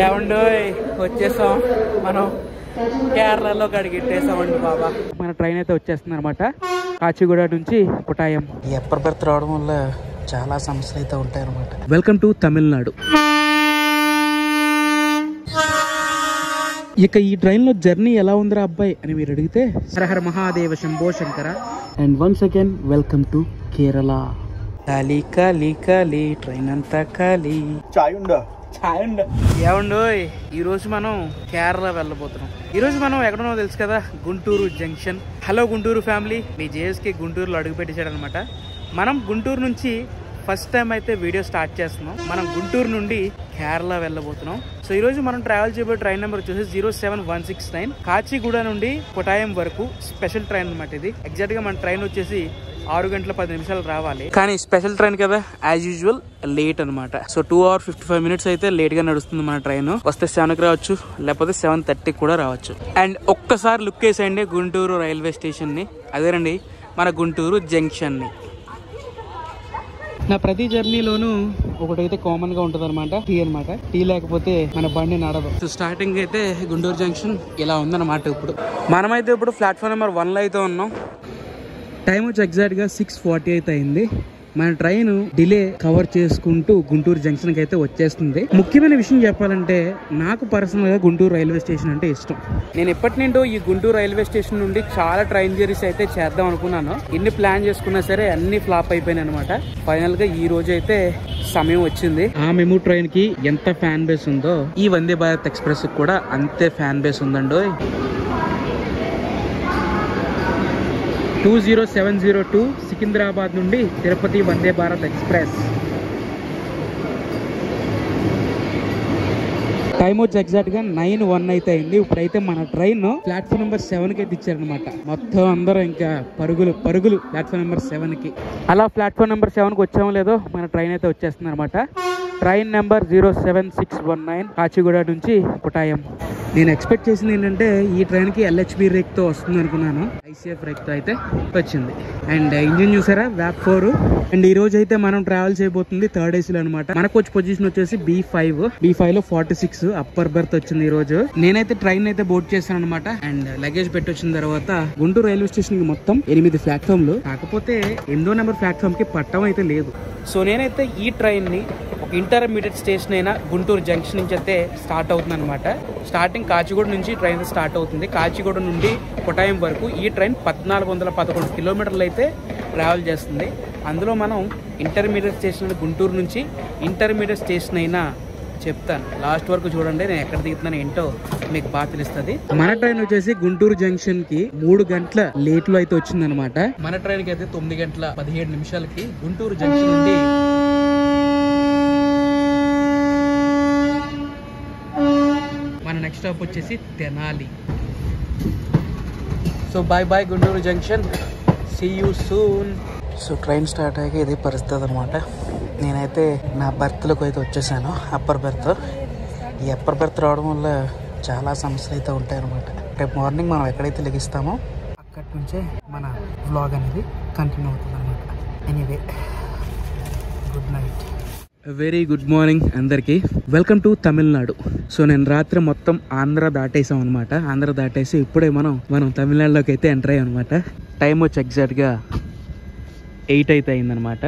ఏమండో వచ్చేసాం మనం కేరళలో కడిగిట్టేసామండి బాబా. మన ట్రైన్ అయితే వచ్చేస్తుంది అనమాట కాచిగూడ నుంచి కొట్టాయం. ఎప్పటి బెర్త్ రావడం వల్ల చాలా సమస్యలు అయితే ఉంటాయి అనమాట. Welcome to Tamil Nadu. ఇక ఈ ట్రైన్ లో జర్నీ ఎలా ఉందిరా అబ్బాయి అని మీరు అడిగితే హరహర Mahadeva Shambho Shankara. And once again welcome to Kerala. ఖాళీ ఖాళీ ఖాళీ ట్రైన్ అంతా ఖాళీ. చాయ్ ఉందా? చాయ్ ఉందా? ఏమండో ఈ రోజు మనం కేరళ వెళ్ళబోతున్నాం. ఈ రోజు మనం ఎక్కడున్నో తెలుసు కదా, Guntur junction. Hello Guntur family, మీ జేఎస్కే గుంటూరులో అడుగు పెట్టేశాడు అనమాట. మనం గుంటూరు నుంచి ఫస్ట్ టైం అయితే వీడియో స్టార్ట్ చేస్తున్నాం. మనం గుంటూరు నుండి కేరళ వెళ్ళబోతున్నాం. సో ఈ రోజు మనం ట్రావెల్ చేయబోయే ట్రైన్ నెంబర్ వచ్చేసి 07169 కాచిగూడ నుండి కొట్టాయం వరకు స్పెషల్ ట్రైన్ అనమాట. ఇది ఎగ్జాక్ట్ గా మన ట్రైన్ వచ్చేసి 6 గంటల 10 నిమిషాలు రావాలి. కానీ స్పెషల్ ట్రైన్ కదా, యాజ్ యూజువల్ లేట్ అనమాట. సో 2 hours 55 minutes అయితే లేట్ గా నడుస్తుంది మన ట్రైన్. వస్తే 7కి రావచ్చు, లేకపోతే 7:30 కూడా రావచ్చు. అండ్ ఒక్కసారి లుక్ వేసేయండి గుంటూరు రైల్వే స్టేషన్ ని. అదేనండి మన గుంటూరు జంక్షన్ ని. నా ప్రతి జర్నీలోనూ ఒకటైతే కామన్ గా ఉంటది అనమాట, టీ అనమాట. టీ లేకపోతే మన బండి నడదు. సో స్టార్టింగ్ అయితే గుంటూరు జంక్షన్ ఇలా ఉందన్నమాట. ఇప్పుడు మనమైతే ఇప్పుడు ప్లాట్ఫామ్ నెంబర్ 1 లో అయితే ఉన్నాం. టైం వచ్చి ఎగ్జాక్ట్ గా 6:40 అయితే అయింది. మన ట్రైన్ డిలే కవర్ చేసుకుంటూ గుంటూరు జంక్షన్ కి అయితే వచ్చేస్తుంది. ముఖ్యమైన విషయం చెప్పాలంటే నాకు పర్సనల్ గా గుంటూరు రైల్వే స్టేషన్ అంటే ఇష్టం. నేను ఎప్పటి నుండో ఈ గుంటూరు రైల్వే స్టేషన్ నుండి చాలా ట్రైన్ జర్నీస్ అయితే చేద్దాం అనుకున్నాను. ఎన్ని ప్లాన్ చేసుకున్నా సరే అన్ని ఫ్లాప్ అయిపోయినాయి అనమాట. ఫైనల్ గా ఈ రోజు అయితే సమయం వచ్చింది. ఆ మెమూ ట్రైన్ కి ఎంత ఫ్యాన్ బేస్ ఉందో ఈ వందే భారత్ ఎక్స్ప్రెస్ కి కూడా అంతే ఫ్యాన్ బేస్ ఉందండో. 20702 సికింద్రాబాద్ నుండి తిరుపతి వందే భారత్ ఎక్స్ప్రెస్. టైం వచ్చి ఎగ్జాక్ట్ గా 9:01 అయితే అయింది. ఇప్పుడైతే మన ట్రైన్ ప్లాట్ఫామ్ నెంబర్ 7 కి అయితే ఇచ్చారనమాట. మొత్తం అందరూ ఇంకా పరుగులు పరుగులు ప్లాట్ఫామ్ నెంబర్ 7 కి. అలా ప్లాట్ఫామ్ నెంబర్ 7 కి వచ్చామో లేదో మన ట్రైన్ అయితే వచ్చేస్తుంది అనమాట. ట్రైన్ నెంబర్ 07619 కాచిగూడ నుంచి కొట్టాయం. నేను ఎక్స్పెక్ట్ చేసింది ఏంటంటే ఈ ట్రైన్ కి LHB రేక్ తో వస్తుంది అనుకున్నాను. ICF రేక్ తో అయితే వచ్చింది. అండ్ ఇంజిన్ చూసారా, వ్యాప్ 4. అండ్ ఈ రోజు అయితే మనం ట్రావెల్ చేయబోతుంది 3rd AC లో అనమాట. మనకు వచ్చి పొజిషన్ వచ్చేసి B5 లో 46 అప్పర్ బెర్త్ వచ్చింది ఈ రోజు. నేనైతే ట్రైన్ అయితే బోర్డ్ చేశాను అనమాట. అండ్ లగేజ్ పెట్టి వచ్చిన తర్వాత గుంటూరు రైల్వే స్టేషన్ కి మొత్తం 8 ప్లాట్ఫామ్లు. కాకపోతే 8వ నెంబర్ ప్లాట్ఫామ్ కి పట్టం అయితే లేదు. సో నేనైతే ఈ ట్రైన్ ని ఒక ఇంటర్మీడియట్ స్టేషన్ అయినా గుంటూరు జంక్షన్ నుంచి అయితే స్టార్ట్ అవుతుంది అనమాట. స్టార్టింగ్ కాచిగూడ నుంచి ట్రైన్ స్టార్ట్ అవుతుంది. కాచిగూడ నుండి కొట్టాయం వరకు ఈ ట్రైన్ 1411 కిలోమీటర్లు అయితే ట్రావెల్ చేస్తుంది. అందులో మనం ఇంటర్మీడియట్ స్టేషన్ గుంటూరు నుంచి ఇంటర్మీడియట్ స్టేషన్ అయినా చెప్తాను. లాస్ట్ వరకు చూడండి, నేను ఎక్కడ దిగుతున్నాను ఏంటో మీకు బాగా తెలుస్తుంది. మన ట్రైన్ వచ్చేసి గుంటూరు జంక్షన్ కి 3 గంటల లేట్ లో అయితే వచ్చింది అనమాట. మన ట్రైన్ కి అయితే 9 గంటల 17 నిమిషాలకి గుంటూరు జంక్షన్ నుండి మన నెక్స్ట్ స్టాప్ వచ్చేసి Tenali. So bye Guntur junction, see you soon. So train start అయ్యాక ఇదే పరిస్థితి అనమాట. నేనైతే నా బెర్త్లోకి అయితే వచ్చేసాను, అప్పర్ బెర్త్. ఈ అప్పర్ బెర్త్ రావడం వల్ల చాలా సమస్యలు అయితే ఉంటాయి అనమాట. రేపు మార్నింగ్ మనం ఎక్కడైతే లెగిస్తామో అక్కడి నుంచే మన వ్లాగ్ అనేది కంటిన్యూ అవుతుంది అనమాట. Anyway, good night, very good morning అందరికి. Welcome to Tamil Nadu. సో నేను రాత్రి మొత్తం ఆంధ్ర దాటేసాం అనమాట. ఆంధ్ర దాటేసి ఇప్పుడే మనం తమిళనాడులోకి అయితే ఎంటర్ అయ్యాం అనమాట. టైం వచ్చి ఎగ్జాక్ట్గా 8 అయితే అయిందనమాట.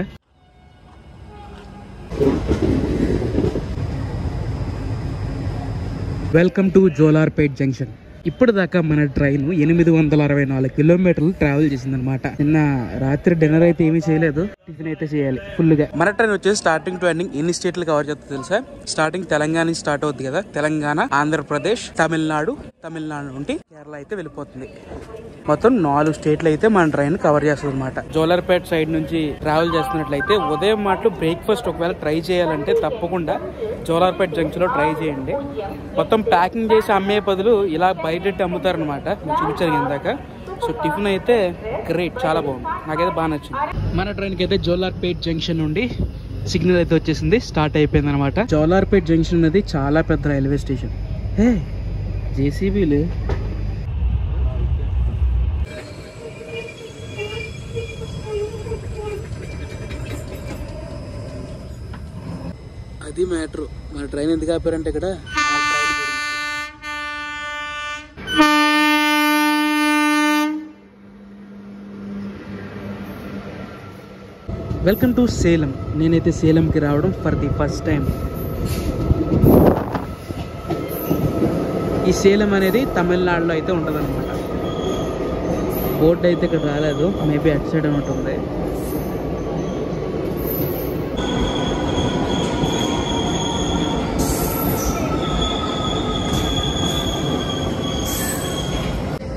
Welcome to Jolarpettai junction. ఇప్పుడు దాకా మన ట్రైన్ 864 కిలోమీటర్లు ట్రావెల్ చేసింది అనమాట. నిన్న రాత్రి డిన్నర్ అయితే ఏమీ చేయలేదు, టిఫిన్ అయితే చేయాలి ఫుల్ గా. మన ట్రైన్ వచ్చేసి స్టార్టింగ్ టు ఎండింగ్ ఎన్ని స్టేట్లు కవర్ చేస్తుంది తెలుసా? స్టార్టింగ్ తెలంగాణ నుంచి స్టార్ట్ అవుతుంది కదా, తెలంగాణ, ఆంధ్రప్రదేశ్, తమిళనాడు నుండి కేరళ అయితే వెళ్ళిపోతుంది. మొత్తం 4 స్టేట్లు అయితే మన ట్రైన్ కవర్ చేస్తుంది అనమాట. జోలార్పేట్ సైడ్ నుంచి ట్రావెల్ చేస్తున్నట్లయితే ఉదయం మాటలు బ్రేక్ఫాస్ట్ ఒకవేళ ట్రై చేయాలంటే తప్పకుండా జోలార్పేట్ జంక్షన్ లో ట్రై చేయండి. మొత్తం ప్యాకింగ్ చేసి అమ్మే బదులు ఇలా బయట అమ్ముతారనమాట. చూపించారు ఇందాక. సో టిఫిన్ అయితే గ్రేట్, చాలా బాగుంది, నాకైతే బాగా నచ్చింది. మన ట్రైన్కి అయితే జోలార్పేట్ జంక్షన్ నుండి సిగ్నల్ అయితే వచ్చేసింది, స్టార్ట్ అయిపోయింది అనమాట. జోలార్పేట్ జంక్షన్ అనేది చాలా పెద్ద రైల్వే స్టేషన్. హే జేసీబీలు, అది మ్యాటర్. మన ట్రైన్ ఎందుకు ఆపారంటే ఇక్కడ వెల్కమ్ టు సేలం. నేనైతే సేలంకి రావడం ఫర్ ది ఫస్ట్ టైం. ఈ సేలం అనేది తమిళనాడులో అయితే ఉంటుందన్నమాట. బోర్డు అయితే ఇక్కడ రాలేదు, మేబీ అటు సైడ్ ఉంటుంది.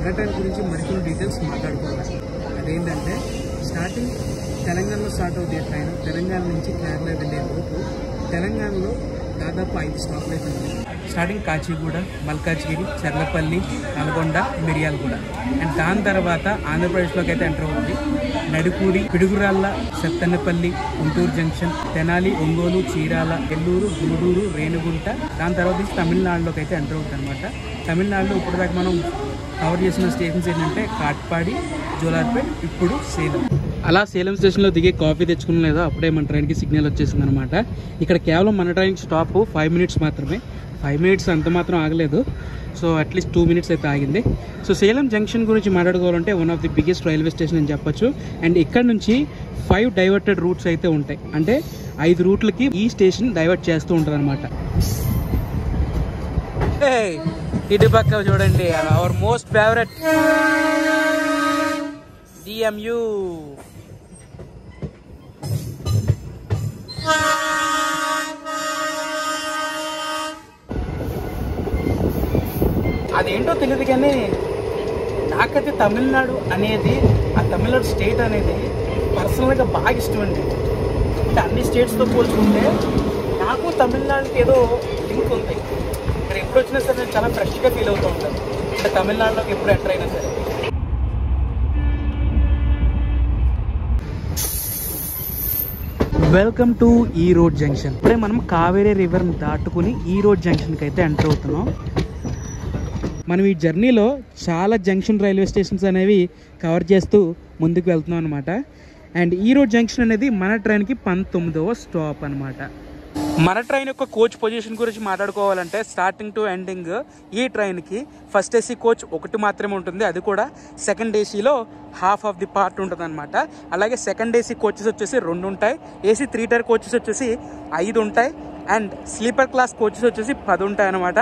మనట్రైన్ గురించి మరికొన్ని డీటెయిల్స్ మాట్లాడుకోవాలి. అదేంటంటే స్టార్టింగ్ తెలంగాణలో స్టార్ట్ అవుతాయి ట్రైన్. తెలంగాణ నుంచి కేరళ వెళ్ళే లోపు తెలంగాణలో దాదాపు 5 స్టాప్లు అయితే ఉన్నాయి. స్టార్టింగ్ కాచిగూడ, మల్కాజ్గిరి, చర్లపల్లి, నల్గొండ, మిర్యాలగూడ. అండ్ దాని తర్వాత ఆంధ్రప్రదేశ్లోకి అయితే ఎంటర్ అవుతుంది. నడుకూరి, పిడుగురాళ్ళ, సత్తెనపల్లి, గుంటూరు జంక్షన్, తెనాలి, ఒంగోలు, చీరాల, ఎల్లూరు, గూడూరు, రేణిగుంట. దాని తర్వాత నుంచి తమిళనాడులోకి అయితే ఎంటర్ అవుతుంది అనమాట. తమిళనాడులో ఇప్పటిదాకా మనం కవర్ చేసిన స్టేషన్స్ ఏంటంటే కాట్పాడి, జోలార్పేట్, ఇప్పుడు సేలం. అలా సేలం స్టేషన్లో దిగి కాఫీ తెచ్చుకున్న లేదా అప్పుడే మన ట్రైన్కి సిగ్నల్ వచ్చేసింది అనమాట. ఇక్కడ కేవలం మన ట్రైన్కి స్టాప్ 5 మినిట్స్ మాత్రమే. 5 మినిట్స్ అంత మాత్రం ఆగలేదు. సో అట్లీస్ట్ 2 మినిట్స్ అయితే ఆగింది. సో సేలం జంక్షన్ గురించి మాట్లాడుకోవాలంటే one of the biggest railway station అని చెప్పొచ్చు. అండ్ ఇక్కడ నుంచి 5 డైవర్టెడ్ రూట్స్ అయితే ఉంటాయి. అంటే 5 రూట్లకి ఈ స్టేషన్ డైవర్ట్ చేస్తూ ఉంటుంది అనమాట. ఇటు పక్క చూడండి, అవర్ మోస్ట్ ఫేవరెట్ DMU. అదేంటో తెలియదు కానీ నాకైతే తమిళనాడు అనేది, ఆ తమిళనాడు స్టేట్ అనేది పర్సనల్గా బాగా ఇష్టం అండి. అంటే అన్ని స్టేట్స్తో పోల్చుకుంటే నాకు తమిళనాడుకి ఏదో లింక్ ఉంది. ఇక్కడ ఎప్పుడు వచ్చినా సరే నేను చాలా ఫ్రెష్గా ఫీల్ అవుతూ ఉంటాను. అంటే తమిళనాడులోకి ఎప్పుడు ఎంటర్ అయినా సరే. వెల్కమ్ టు ఈ రోడ్ జంక్షన్. ఇప్పుడే మనం కావేరీ రివర్ని దాటుకుని ఈ రోడ్ జంక్షన్కి అయితే ఎంటర్ అవుతున్నాం. మనం ఈ జర్నీలో చాలా జంక్షన్ రైల్వే స్టేషన్స్ అనేవి కవర్ చేస్తూ ముందుకు వెళ్తున్నాం అనమాట. అండ్ ఈ రోడ్ జంక్షన్ అనేది మన ట్రైన్కి 19వ స్టాప్ అనమాట. మన ట్రైన్ యొక్క కోచ్ పొజిషన్ గురించి మాట్లాడుకోవాలంటే స్టార్టింగ్ టు ఎండింగ్ ఈ ట్రైన్కి ఫస్ట్ ఏసీ కోచ్ 1 మాత్రమే ఉంటుంది. అది కూడా సెకండ్ ఏసీలో హాఫ్ ఆఫ్ ది పార్ట్ ఉంటుంది అనమాట. అలాగే సెకండ్ ఏసీ కోచెస్ వచ్చేసి 2 ఉంటాయి. ఏసీ 3 టైర్ కోచెస్ వచ్చేసి 5 ఉంటాయి. అండ్ స్లీపర్ క్లాస్ కోచెస్ వచ్చేసి 10 ఉంటాయి అనమాట.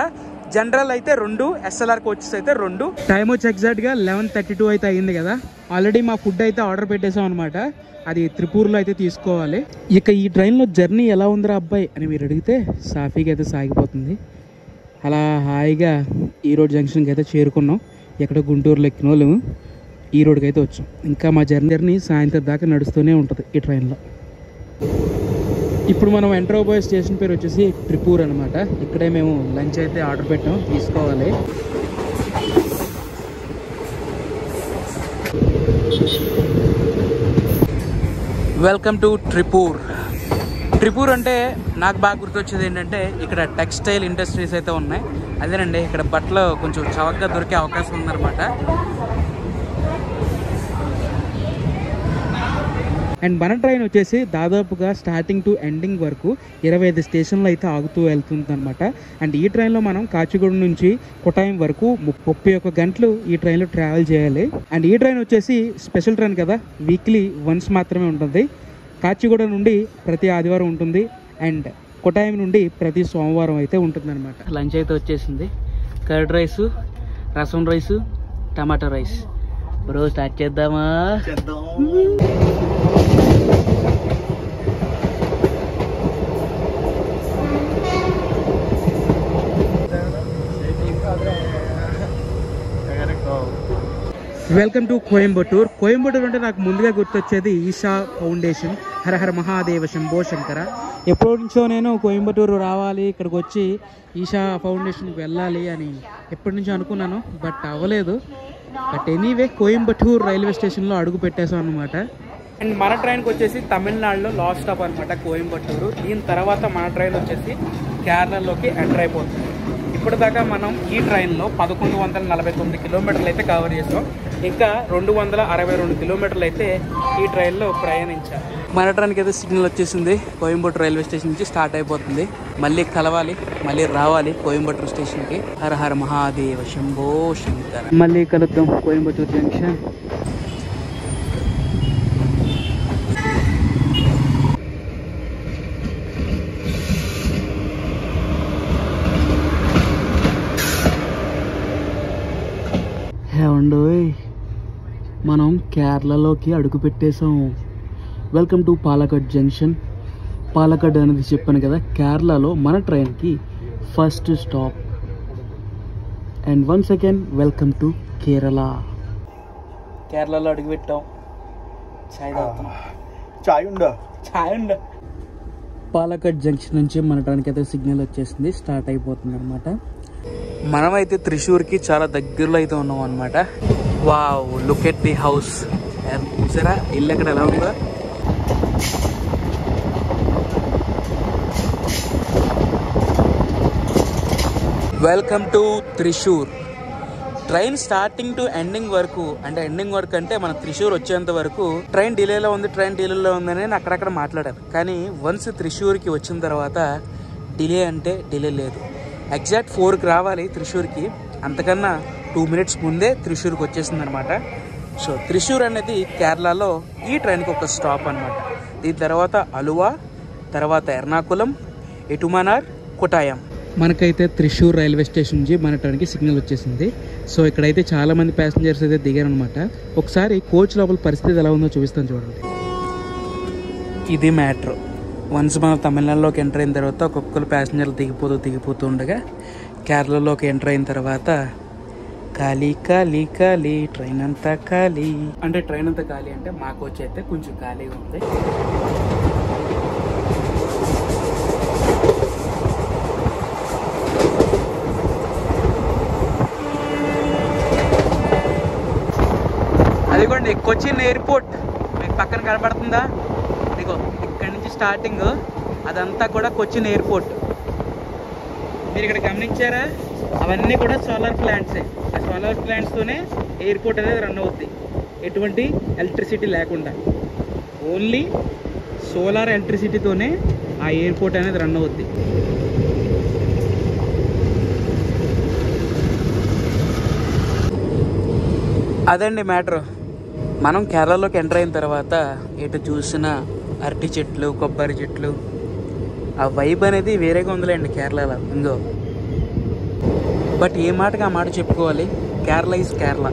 జనరల్ అయితే 2, SLR కోచెస్ అయితే 2. టైం వచ్చి ఎగ్జాక్ట్గా 11:32 అయితే అయింది కదా. ఆల్రెడీ మా ఫుడ్ అయితే ఆర్డర్ పెట్టేసాం అనమాట. అది త్రిపూర్లో అయితే తీసుకోవాలి. ఇక ఈ ట్రైన్లో జర్నీ ఎలా ఉందిరా అబ్బాయి అని మీరు అడిగితే సాఫీగా అయితే సాగిపోతుంది. అలా హాయిగా ఈ రోడ్ జంక్షన్కి అయితే చేరుకున్నాం. ఎక్కడ గుంటూరులో ఎక్కిన వాళ్ళు ఈ రోడ్కి అయితే వచ్చాం. ఇంకా మా జర్నీ సాయంత్రం దాకా నడుస్తూనే ఉంటుంది ఈ ట్రైన్లో. ఇప్పుడు మనం ఎంటర్ అవబోయే స్టేషన్ పేరు వచ్చేసి త్రిపూర్ అనమాట. ఇక్కడే మేము లంచ్ అయితే ఆర్డర్ పెట్టాం, తీసుకోవాలి. Welcome to Tripura. త్రిపూర్ అంటే నాకు బాగా గుర్తొచ్చేది ఏంటంటే ఇక్కడ టెక్స్టైల్ ఇండస్ట్రీస్ అయితే ఉన్నాయి. అదేనండి, ఇక్కడ బట్టలు కొంచెం చవకగా దొరికే అవకాశం ఉందన్నమాట. అండ్ మన ట్రైన్ వచ్చేసి దాదాపుగా స్టార్టింగ్ టు ఎండింగ్ వరకు 25 స్టేషన్లు అయితే ఆగుతూ వెళ్తుంది అనమాట. అండ్ ఈ ట్రైన్లో మనం కాచిగూడ నుంచి కొట్టాయం వరకు 31 గంటలు ఈ ట్రైన్లో ట్రావెల్ చేయాలి. అండ్ ఈ ట్రైన్ వచ్చేసి స్పెషల్ ట్రైన్ కదా, వీక్లీ వన్స్ మాత్రమే ఉంటుంది. కాచిగూడ నుండి ప్రతి ఆదివారం ఉంటుంది. అండ్ కొట్టాయం నుండి ప్రతి సోమవారం అయితే ఉంటుంది అనమాట. లంచ్ అయితే వచ్చేసింది. Curd rice, rasam rice, tomato rice. Bro start చేద్దామా? Welcome to Coimbatore. కోయంబత్తూర్ అంటే నాకు ముందుగా గుర్తొచ్చేది ఈషా ఫౌండేషన్. హరహర మహాదేవ శంభో శంకర. ఎప్పటి నుంచో నేను కోయంబత్తూరు రావాలి, ఇక్కడికి వచ్చి ఈషా ఫౌండేషన్కి వెళ్ళాలి అని ఎప్పటి నుంచో అనుకున్నాను, బట్ అవ్వలేదు. బట్ ఎనీవే కోయంబత్తూర్ రైల్వే స్టేషన్లో అడుగు పెట్టేసాం అనమాట. అండ్ మన ట్రైన్కి వచ్చేసి తమిళనాడులో లాస్ట్ స్టాప్ అనమాట కోయంబత్తూరు. దీని తర్వాత మన ట్రైన్ వచ్చేసి కేరళలోకి ఎంటర్ అయిపోతుంది. ఇప్పటిదాకా మనం ఈ ట్రైన్లో 1149 కిలోమీటర్లు అయితే కవర్ చేసాం. ఇంకా 262 కిలోమీటర్లు అయితే ఈ ట్రైన్లో ప్రయాణించాలి. మన ట్రైన్కి అయితే సిగ్నల్ వచ్చేసింది. కోయంబత్తూర్ రైల్వే స్టేషన్ నుంచి స్టార్ట్ అయిపోతుంది. మళ్ళీ కలవాలి, మళ్ళీ రావాలి కోయంబత్తూర్ స్టేషన్కి. హర హర మహాదేవ శంభో శంకర. మళ్ళీ కలుద్దాం కోయంబత్తూర్ జంక్షన్. ఏమండోయ్, మనం కేరళలోకి అడుగు పెట్టేసాం. Welcome to Palakkad junction. Palakkad అనేది చెప్పాను కదా, కేరళలో మన ట్రైన్కి first stop. And once again welcome to Kerala. కేరళలో అడుగు పెట్టాం. చాయ్ తాగుతున్నాం. చాయ్ ఉండ. పాలక్కడ్ జంక్షన్ నుంచి మన ట్రైన్కి అయితే సిగ్నల్ వచ్చేసింది, స్టార్ట్ అయిపోతుంది అనమాట. మనమైతే త్రిశూర్కి చాలా దగ్గరలో అయితే ఉన్నాం అనమాట. Wow, look at the house. చూసారా ఇల్లు ఎక్కడ ఎలా ఉందో. Welcome to Thrissur. Train starting to ending వరకు, అంటే ఎండింగ్ వరకు అంటే మన త్రిశూర్ వచ్చేంత వరకు ట్రైన్ డిలేలో ఉందని నేను అక్కడక్కడ మాట్లాడాను. కానీ వన్స్ త్రిశూర్కి వచ్చిన తర్వాత డిలే అంటే డిలే లేదు. ఎగ్జాక్ట్ 4కి రావాలి త్రిశూర్కి, అంతకన్నా 2 minutes ముందే త్రిశూర్కి వచ్చేసింది అనమాట. సో త్రిశూర్ అనేది కేరళలో ఈ ట్రైన్కి ఒక స్టాప్ అనమాట. దీని తర్వాత అలువా, తర్వాత ఎర్నాకుళం, ఎటుమనార్, కొటాయం. మనకైతే త్రిశూర్ రైల్వే స్టేషన్ నుంచి మన ట్రైన్కి సిగ్నల్ వచ్చేసింది. సో ఇక్కడైతే చాలా మంది ప్యాసింజర్స్ అయితే దిగారు అనమాట. ఒకసారి కోచ్ లోపల పరిస్థితి ఎలా ఉందో చూపిస్తాను చూడండి. ఇది మ్యాటర్. వన్స్ మనం తమిళనాడులోకి ఎంటర్ అయిన తర్వాత ఒక్కొక్కరు ప్యాసింజర్లు దిగిపోతూ ఉండగా కేరళలోకి ఎంటర్ అయిన తర్వాత ఖాళీ ఖాళీ ఖాళీ, ట్రైన్ అంతా ఖాళీ. అంటే ట్రైన్ అంతా ఖాళీ అంటే మా కోచ్ అయితే కొంచెం ఖాళీగా ఉంది. అదిగోండి కొచ్చిన్ ఎయిర్పోర్ట్ మీకు పక్కన కనబడుతుందా? ఇదిగో ఇక్కడ నుంచి స్టార్టింగ్ అదంతా కూడా కొచ్చిన్ ఎయిర్పోర్ట్. మీరు ఇక్కడ గమనించారా, అవన్నీ కూడా సోలార్ ప్లాంట్సే. ఆ సోలార్ ప్లాంట్స్తోనే ఎయిర్పోర్ట్ అనేది రన్ అవుద్ది, ఎటువంటి ఎలక్ట్రిసిటీ లేకుండా. ఓన్లీ సోలార్ ఎలక్ట్రిసిటీతోనే ఆ ఎయిర్పోర్ట్ అనేది రన్ అవుద్ది. అదండి మ్యాటర్. మనం కేరళలోకి ఎంటర్ అయిన తర్వాత ఎటు చూసిన అరటి చెట్లు, కొబ్బరి చెట్లు, ఆ వైబ్ అనేది వేరేగా ఉందిలేండి కేరళలో. ఇంకో బట్ ఏ మాటగా ఆ మాట చెప్పుకోవాలి, కేరళ ఈజ్ కేరళ.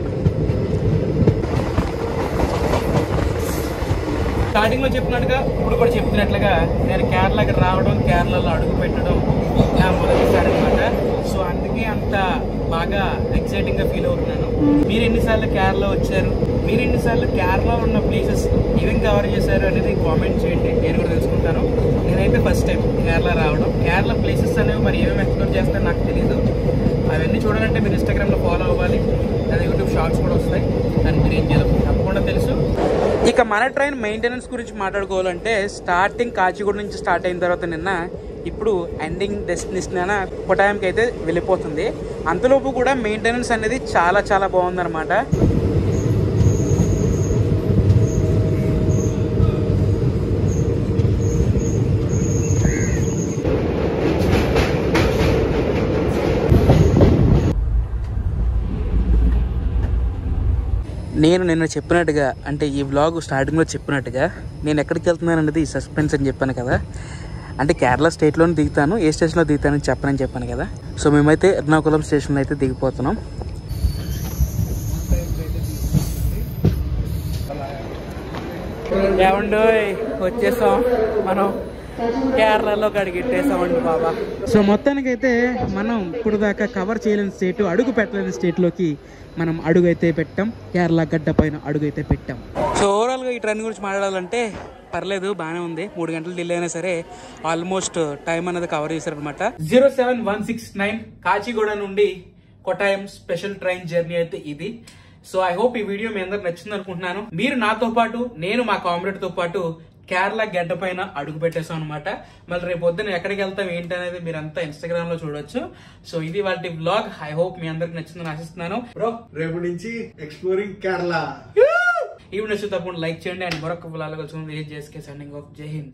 స్టార్టింగ్లో చెప్పినట్టుగా ఇప్పుడు కూడా చెప్తున్నట్లుగా నేను కేరళకి రావడం, కేరళలో అడుగు పెట్టడం నా మొదటిసారి అనమాట. సో అందుకే అంత బాగా ఎక్సైటింగ్గా ఫీల్ అవుతున్నాను. మీరు ఎన్నిసార్లు కేరళ వచ్చారు, మీరు ఎన్నిసార్లు కేరళలో ఉన్న ప్లేసెస్ ఏమేమి కవర్ చేశారు అనేది కామెంట్ చేయండి, నేను కూడా తెలుసుకుంటాను. నేనైతే ఫస్ట్ టైం కేరళ రావడం. కేరళ ప్లేసెస్ అనేవి మరి ఏమేమి ఎక్స్ప్లోర్ చేస్తారో నాకు తెలియదు. అవన్నీ చూడాలంటే మీరు ఇన్స్టాగ్రామ్లో ఫాలో అవ్వాలి, లేదా యూట్యూబ్ షార్ట్స్ కూడా వస్తాయి, దాన్ని మీరు ఏం చేయాలి తప్పకుండా తెలుసు. ఇక మన ట్రైన్ మెయింటెనెన్స్ గురించి మాట్లాడుకోవాలంటే స్టార్టింగ్ కాచిగూడ నుంచి స్టార్ట్ అయిన తర్వాత నిన్న ఇప్పుడు ఎండింగ్ డెస్టినేషన్ అయినా కొటాయంకి అయితే వెళ్ళిపోతుంది. అంతలోపు కూడా మెయింటెనెన్స్ అనేది చాలా చాలా బాగుందన్నమాట. నేను నిన్న చెప్పినట్టుగా, అంటే ఈ వ్లాగ్ స్టార్టింగ్లో చెప్పినట్టుగా, నేను ఎక్కడికి వెళ్తున్నాను అనేది సస్పెన్స్ అని చెప్పాను కదా. అంటే కేరళ స్టేట్లోనే దిగుతాను, ఏ స్టేషన్లో దిగుతానని చెప్పనని చెప్పాను కదా. సో మేమైతే ఎర్నాకుళం స్టేషన్లో అయితే దిగిపోతున్నాం. ఏమండో వచ్చేసాం మనం కేరళలో అడిగెట్టేసామండి బాబా. సో మొత్తానికైతే మనం ఇప్పుడు దాకా కవర్ చేయలేని స్టేట్, అడుగు పెట్టలేని స్టేట్లోకి మనం అడుగు అయితే పెట్టాం. కేరళ గడ్డ పైన అడుగు అయితే పెట్టాం. సో ఓవరాల్గా ఈ ట్రైన్ గురించి మాట్లాడాలంటే పర్లేదు, బాగానే ఉంది. 3 గంటలు డిలే అయినా సరే ఆల్మోస్ట్ టైం అనేది కవర్ చేశారనమాట. 07169 కాచిగూడ నుండి కొటాయం స్పెషల్ ట్రైన్ జర్నీ అయితే ఇది. సో ఐ హోప్ ఈ వీడియో మీ అందరికి నచ్చింది అనుకుంటున్నాను. మీరు నాతో పాటు, నేను మా కామ్రేడ్ తో పాటు కేరళ గడ్డ పైన అడుగు పెట్టేసాం అనమాట. మళ్ళీ రేపు పొద్దున ఎక్కడికి వెళ్తాం ఏంటి అనేది మీరంతా ఇన్స్టాగ్రామ్ లో చూడొచ్చు. సో ఇది వాటి వ్లాగ్. ఐ హోప్ మీ అందరికి నచ్చిందని ఆశిస్తున్నాను. బ్రో రేపు నుంచి ఎక్స్ప్లోరింగ్ కేరళ. ఈ వీడియో నచ్చితే తప్పకుండా లైక్ చేయండి. అండ్ మరొక వ్లాగ్ కలుసుకుందాం. జై హింద్.